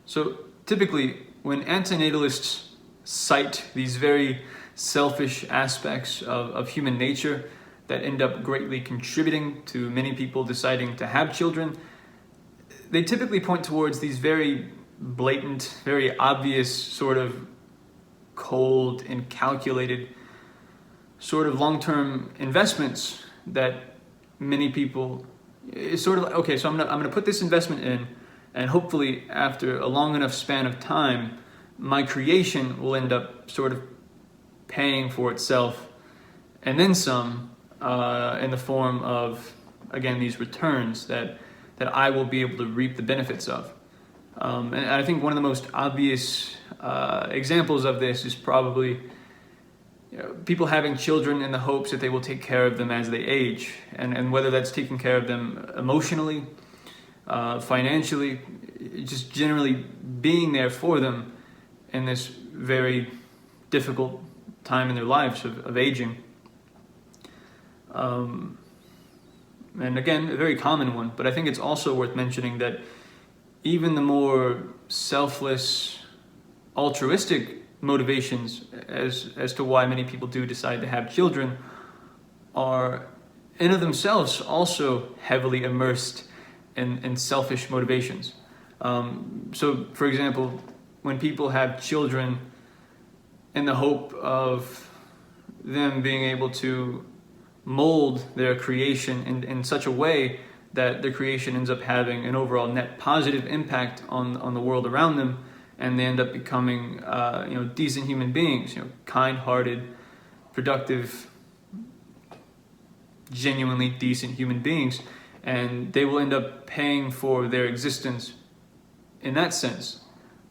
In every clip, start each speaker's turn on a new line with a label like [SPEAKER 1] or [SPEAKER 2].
[SPEAKER 1] So typically, when antinatalists cite these very selfish aspects of human nature that end up greatly contributing to many people deciding to have children, they typically point towards these very blatant, very obvious, sort of cold and calculated sort of long-term investments that many people, it's sort of like, okay, so I'm gonna put this investment in, and hopefully after a long enough span of time, my creation will end up sort of paying for itself and then some, in the form of, again, these returns that I will be able to reap the benefits of. And I think one of the most obvious examples of this is probably people having children in the hopes that they will take care of them as they age, and whether that's taking care of them emotionally, financially, just generally being there for them in this very difficult time in their lives of aging. And again, a very common one, but I think it's also worth mentioning that even the more selfless, altruistic motivations as to why many people do decide to have children are in of themselves also heavily immersed in selfish motivations. So, for example, when people have children in the hope of them being able to mold their creation in such a way that their creation ends up having an overall net positive impact on the world around them, and they end up becoming decent human beings, kind-hearted, productive, genuinely decent human beings, and they will end up paying for their existence in that sense.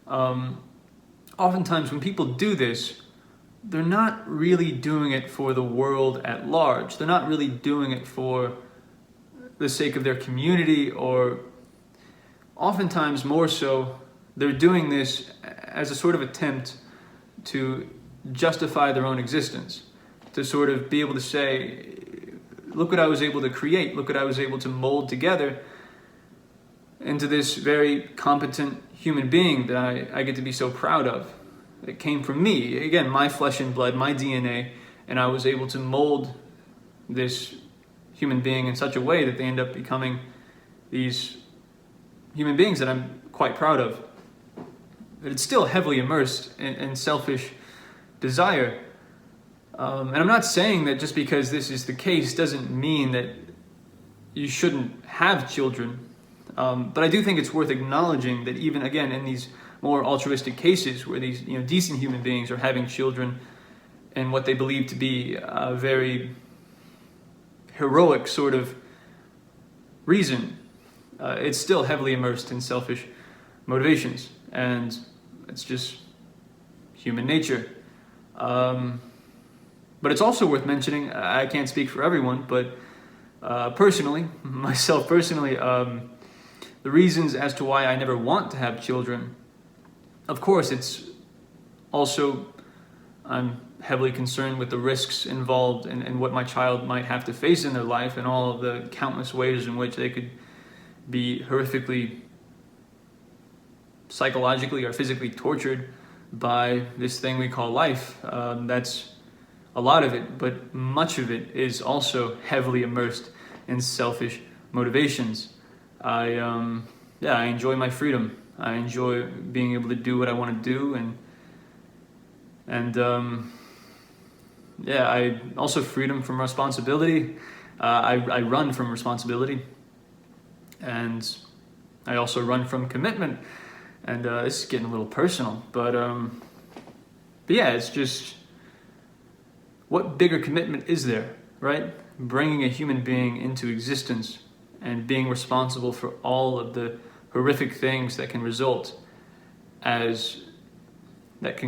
[SPEAKER 1] Oftentimes when people do this, they're not really doing it for the world at large. They're not really doing it for the sake of their community, or oftentimes more so, they're doing this as a sort of attempt to justify their own existence, to sort of be able to say, look what I was able to create, look what I was able to mold together into this very competent human being that I get to be so proud of. It came from me, again, my flesh and blood, my DNA, and I was able to mold this human being in such a way that they end up becoming these human beings that I'm quite proud of. But it's still heavily immersed in selfish desire. And I'm not saying that just because this is the case doesn't mean that you shouldn't have children. But I do think it's worth acknowledging that even, again, in these more altruistic cases where these decent human beings are having children in what they believe to be a very heroic sort of reason, it's still heavily immersed in selfish motivations, and it's just human nature. But it's also worth mentioning, I can't speak for everyone, but myself personally, the reasons as to why I never want to have children, of course, it's also, I'm heavily concerned with the risks involved and what my child might have to face in their life, and all of the countless ways in which they could be horrifically, psychologically or physically tortured by this thing we call life. That's a lot of it, but much of it is also heavily immersed in selfish motivations. I enjoy my freedom. I enjoy being able to do what I want to do, and I also freedom from responsibility. I run from responsibility, and I also run from commitment. And this is getting a little personal, but yeah, it's just, what bigger commitment is there, right? Bringing a human being into existence and being responsible for all of the horrific things that can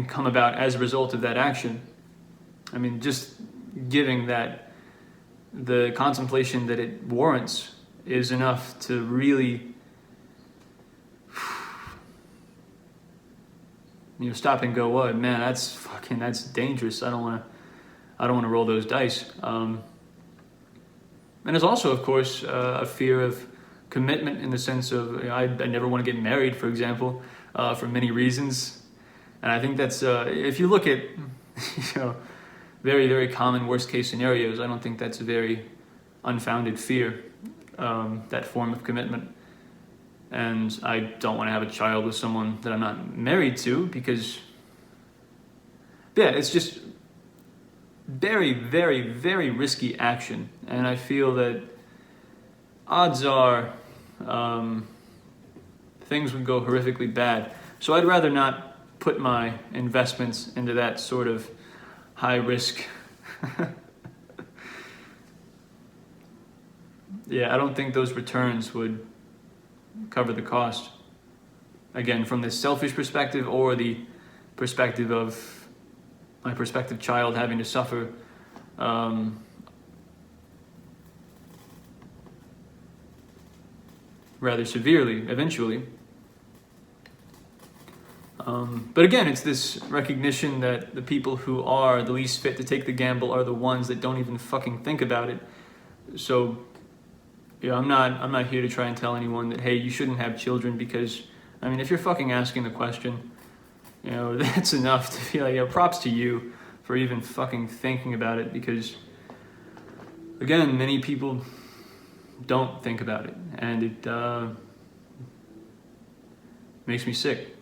[SPEAKER 1] come about as a result of that action. I mean, just giving that the contemplation that it warrants is enough to really stop and go, "What, man? That's dangerous. I don't want to roll those dice." And there's also, of course, a fear of commitment in the sense of I never want to get married, for example. for many reasons. And I think that's, if you look at, very, very common worst case scenarios, I don't think that's a very unfounded fear, that form of commitment. And I don't want to have a child with someone that I'm not married to because, yeah, it's just very, very, very risky action. And I feel that odds are things would go horrifically bad. So I'd rather not put my investments into that sort of high risk. Yeah, I don't think those returns would cover the cost. Again, from the selfish perspective or the perspective of my prospective child having to suffer rather severely eventually. But again, it's this recognition that the people who are the least fit to take the gamble are the ones that don't even fucking think about it. So, yeah, I'm not here to try and tell anyone that, hey, you shouldn't have children because, I mean, if you're fucking asking the question, that's enough to feel like, props to you for even fucking thinking about it, because, again, many people don't think about it, and it makes me sick.